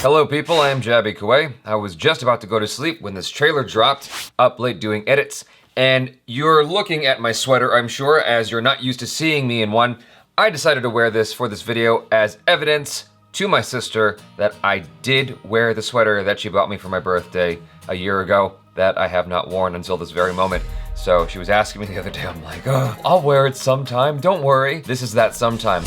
Hello people, I am Jaby Koay. I was just about to go to sleep when this trailer dropped, up late doing edits, and you're looking at my sweater, I'm sure, as you're not used to seeing me in one. I decided to wear this for this video as evidence to my sister that I did wear the sweater that she bought me for my birthday a year ago that I have not worn until this very moment. So she was asking me the other day, I'm like, oh, I'll wear it sometime, don't worry. This is that sometime.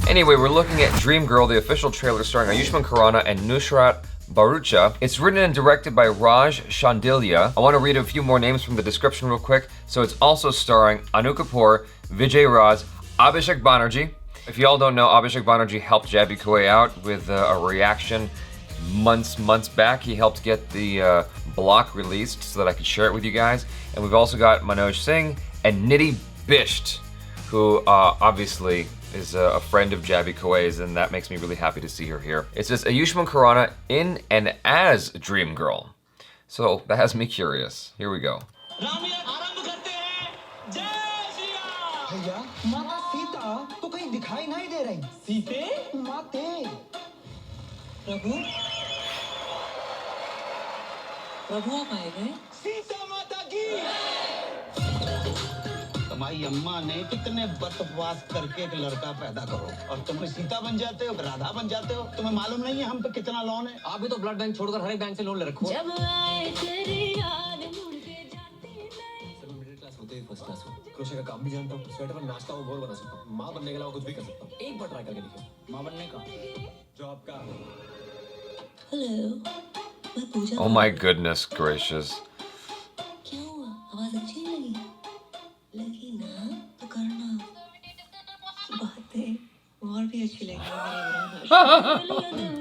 Anyway, we're looking at Dream Girl, the official trailer starring Ayushmann Khurrana and Nushrat Bharucha. It's written and directed by Raj Shandilia. I want to read a few more names from the description real quick. So it's also starring Anu Kapoor, Vijay Raj, Abhishek Banerjee. If y'all don't know, Abhishek Banerjee helped Jaby Koay out with a reaction months back. He helped get the block released so that I could share it with you guys. And we've also got Manoj Singh and Nidhi Bisht, who obviously is a friend of Jaby Koay's, and that makes me really happy to see her here. It says Ayushmann Khurrana in and as Dream Girl. So that has me curious. Here we go. तुम्हारी अम्मा ने कितने बकवास करके एक लड़का पैदा करो और तुम सीता बन जाते हो, राधा बन जाते हो। तुम्हें मालूम नहीं है हम पे कितना लोन है? आप भी तो ब्लड बैंक छोड़कर हर एक बैंक से लोन ले रखो। जब आए तेरी याद मुड़के जाती नहीं। सब मिडिल क्लास होते ही फर्स्ट क्लास हो। क्रोशे का काम भी जानता हूँ, स्वेटर पर नाश्ता और बोर बना सकता हूँ। माँ बनने के अलावा कुछ भी कर सकता हूँ। एक बार ट्राई करके देखो। माँ बनने का, जॉब का। Oh my goodness gracious. क्या हुआ? आवाज अच्छी लगी? लगी ना तो करना बातें और भी अच्छी लगेगी।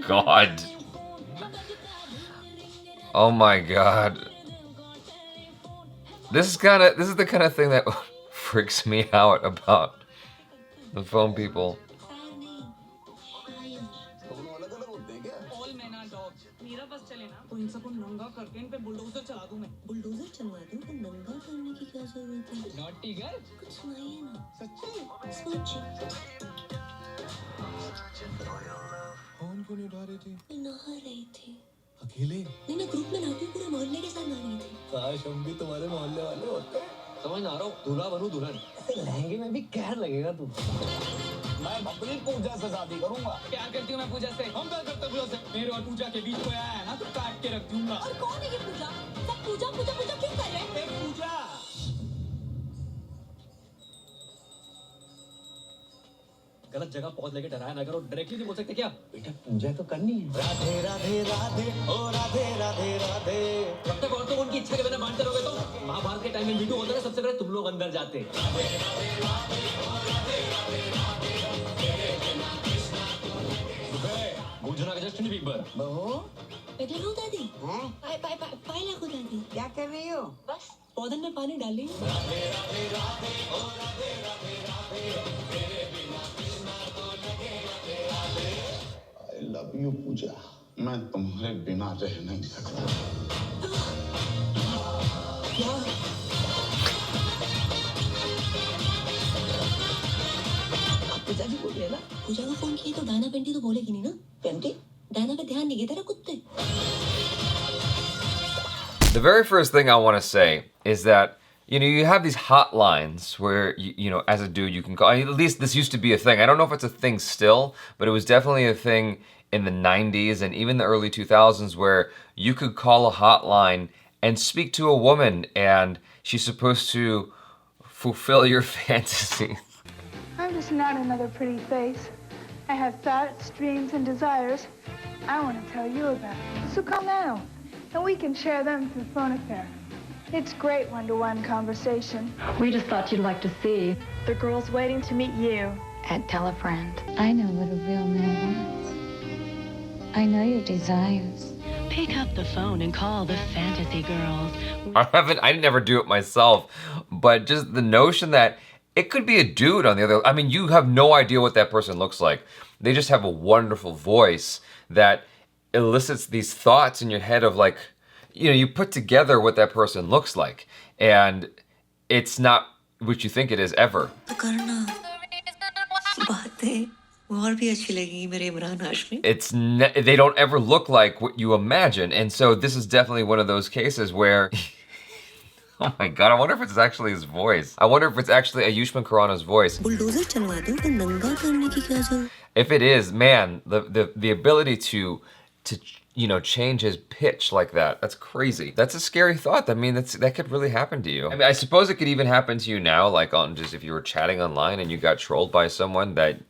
God. Oh my God. This is the kind of thing that freaks me out about the phone people. Bulldozer चला दूं मैं। बुलडोजर चलवा दूं तो नंगा करने की क्या जरूरत है? नॉटी गर्ल कुछ सुनाइए ना। सच्ची सच्ची फोन क्यों नहीं उठा रही थी? मैं नहा रही थी। अकेले? नहीं मैं ग्रुप में नहाती हूँ, पूरे मोहल्ले के साथ नहा रही थी। काश हम भी तुम्हारे मोहल्ले वाले होते। समझ ना रहा हूँ, दूल्हा बनूं दुल्हन। लहंगे में भी कहर लगेगा तू। मैं अपनी पूजा से शादी करूंगा। प्यार करती हूँ मैं पूजा से। हम प्यार करते हैं पूजा से। मेरे और पूजा के बीच कोई आया है ना तो काट के रख दूंगा। और कौन है ये पूजा? सब पूजा पूजा पूजा क्यों कर रहे हैं? पूजा। गलत जगह पहुंच लेके डराया ना करो, डायरेक्टली नहीं बोल सकते क्या? बेटा पूजा तो करनी है। राधे राधे राधे ओ राधे राधे राधे। जब तक औरतों को उनकी इच्छा के बिना मानते रहोगे तो महाभारत के टाइम में मीटू होता है, सबसे पहले तुम लोग अंदर जाते। गुजना का जस्ट नहीं बिग बार। बहू, पहले लो दादी। हाँ? पाई लागो दादी। क्या कर रही हो? बस पौधन में पानी डाली। राधे राधे राधे ओ राधे राधे राधे तेरे बिना कृष्णा को लगे Radhe Radhe. I love you पूजा। मैं तुम्हारे बिना रह नहीं सकता। क्या? पूजा भी बोली है ना? पूजा को फोन किया तो डायना पेंटी तो बोलेगी नहीं ना? पेंटी? डायना पे ध्यान नहीं गया तेरा कुत्ते? The very first thing I want to say is that, you know, you have these hotlines where, you know, as a dude you can call, at least this used to be a thing. I don't know if it's a thing still, but it was definitely a thing in the 90s and even the early 2000s where you could call a hotline and speak to a woman and she's supposed to fulfill your fantasies. I'm just not another pretty face. I have thoughts, dreams, and desires I want to tell you about. So call now, and we can share them through phone affair. It's great one-to-one conversation. We just thought you'd like to see. The girl's waiting to meet you. And tell a friend. I know what a real man wants. I know your desires. Pick up the phone and call the fantasy girls. I never do it myself, but just the notion that it could be a dude on the other, I mean, you have no idea what that person looks like. They just have a wonderful voice that elicits these thoughts in your head of like, you know, you put together what that person looks like, and it's not which you think it is ever. They don't ever look like what you imagine, and so this is definitely one of those cases where oh my god, I wonder if it's actually his voice. I wonder if it's actually Ayushmann Khurrana's voice. If it is, man, the ability to change his pitch like that, that's crazy. That's a scary thought. I mean, that could really happen to you. I mean, I suppose it could even happen to you now, like on just if you were chatting online and you got trolled by someone that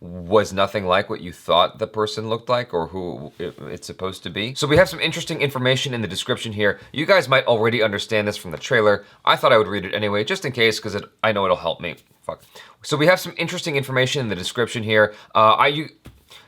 was nothing like what you thought the person looked like or who it's supposed to be. So we have some interesting information in the description here. You guys might already understand this from the trailer. I thought I would read it anyway, just in case, because I know it'll help me. Fuck. So we have some interesting information in the description here.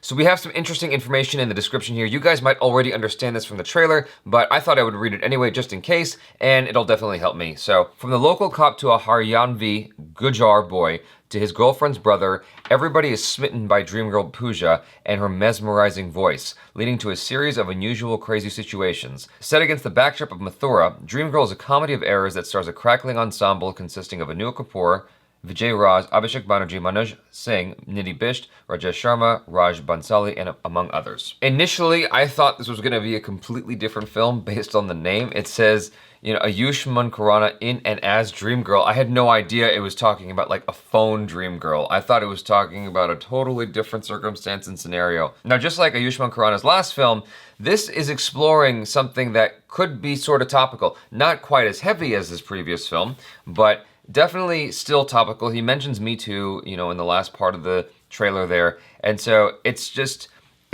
So we have some interesting information in the description here. You guys might already understand this from the trailer, but I thought I would read it anyway just in case, and it'll definitely help me. So, from the local cop to a Haryanvi Gujar boy to his girlfriend's brother, everybody is smitten by dream girl Pooja and her mesmerizing voice, leading to a series of unusual, crazy situations. Set against the backdrop of Mathura, Dream Girl is a comedy of errors that stars a crackling ensemble consisting of Anil Kapoor, Vijay Raj, Abhishek Banerjee, Manoj Singh, Nidhi Bisht, Rajesh Sharma, Raj Bansali, and among others. Initially, I thought this was going to be a completely different film based on the name. It says, Ayushmann Khurrana in and as Dream Girl. I had no idea it was talking about like a phone Dream Girl. I thought it was talking about a totally different circumstance and scenario. Now, just like Ayushmann Khurrana's last film, this is exploring something that could be sort of topical. Not quite as heavy as his previous film, but definitely still topical. He mentions Me Too, in the last part of the trailer there. And so it's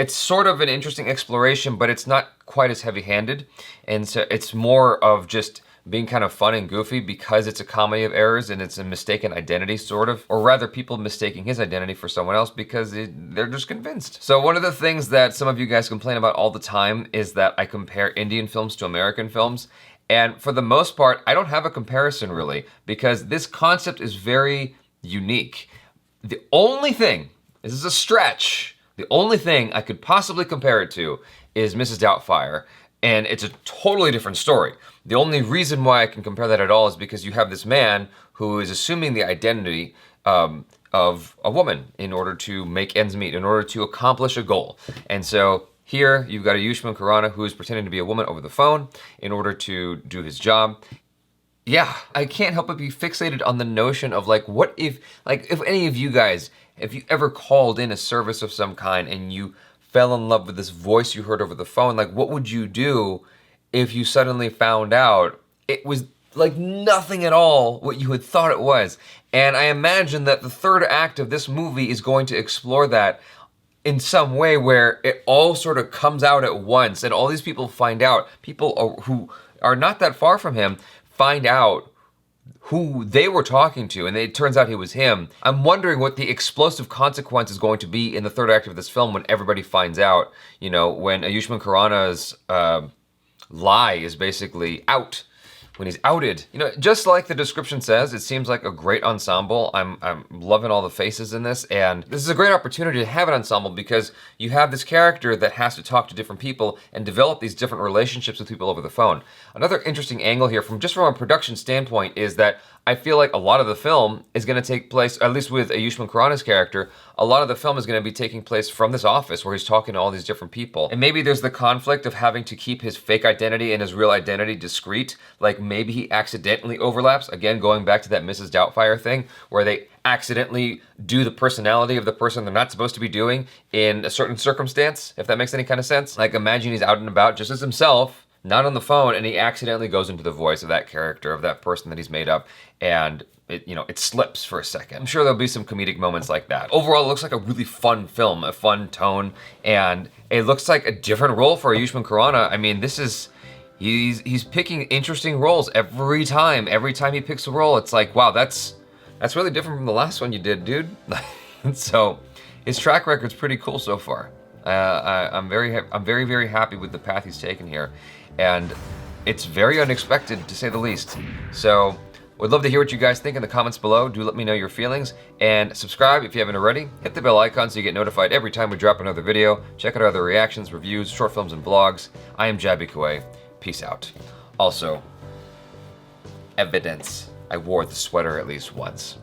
sort of an interesting exploration, but it's not quite as heavy-handed. And so it's more of just being kind of fun and goofy because it's a comedy of errors and it's a mistaken identity, sort of. Or rather, people mistaking his identity for someone else because they're just convinced. So one of the things that some of you guys complain about all the time is that I compare Indian films to American films. And for the most part, I don't have a comparison really, because this concept is very unique. The only thing, this is a stretch, the only thing I could possibly compare it to is Mrs. Doubtfire, and it's a totally different story. The only reason why I can compare that at all is because you have this man who is assuming the identity of a woman in order to make ends meet, in order to accomplish a goal. And so here, you've got Ayushmann Khurrana who is pretending to be a woman over the phone in order to do his job. Yeah, I can't help but be fixated on the notion of what if any of you guys, if you ever called in a service of some kind and you fell in love with this voice you heard over the phone, what would you do if you suddenly found out it was nothing at all what you had thought it was? And I imagine that the third act of this movie is going to explore that in some way where it all sort of comes out at once and all these people find out, who are not that far from him, find out who they were talking to, and it turns out it was him. I'm wondering what the explosive consequence is going to be in the third act of this film when everybody finds out, when Ayushmann Khurrana's lie is basically out. When he's outed. Just like the description says, it seems like a great ensemble. I'm loving all the faces in this, and this is a great opportunity to have an ensemble because you have this character that has to talk to different people and develop these different relationships with people over the phone. Another interesting angle here from a production standpoint is that I feel like a lot of the film is going to take place, at least with Ayushmann Khurrana's character, a lot of the film is going to be taking place from this office where he's talking to all these different people. And maybe there's the conflict of having to keep his fake identity and his real identity discreet. Maybe he accidentally overlaps, again, going back to that Mrs. Doubtfire thing, where they accidentally do the personality of the person they're not supposed to be doing in a certain circumstance, if that makes any kind of sense. Imagine he's out and about just as himself, not on the phone, and he accidentally goes into the voice of that character, of that person that he's made up, and it slips for a second. I'm sure there'll be some comedic moments like that. Overall, it looks like a really fun film, a fun tone, and it looks like a different role for Ayushmann Khurrana. I mean, he's picking interesting roles every time. Every time he picks a role, it's like, wow, that's really different from the last one you did, dude. So his track record's pretty cool so far. I'm very, very happy with the path he's taken here, and it's very unexpected to say the least. So would love to hear what you guys think in the comments below. Do let me know your feelings, and subscribe if you haven't already. Hit the bell icon so you get notified every time we drop another video. Check out our other reactions, reviews, short films, and vlogs. I am Jaby Koay. Peace out. Also, evidence. I wore the sweater at least once.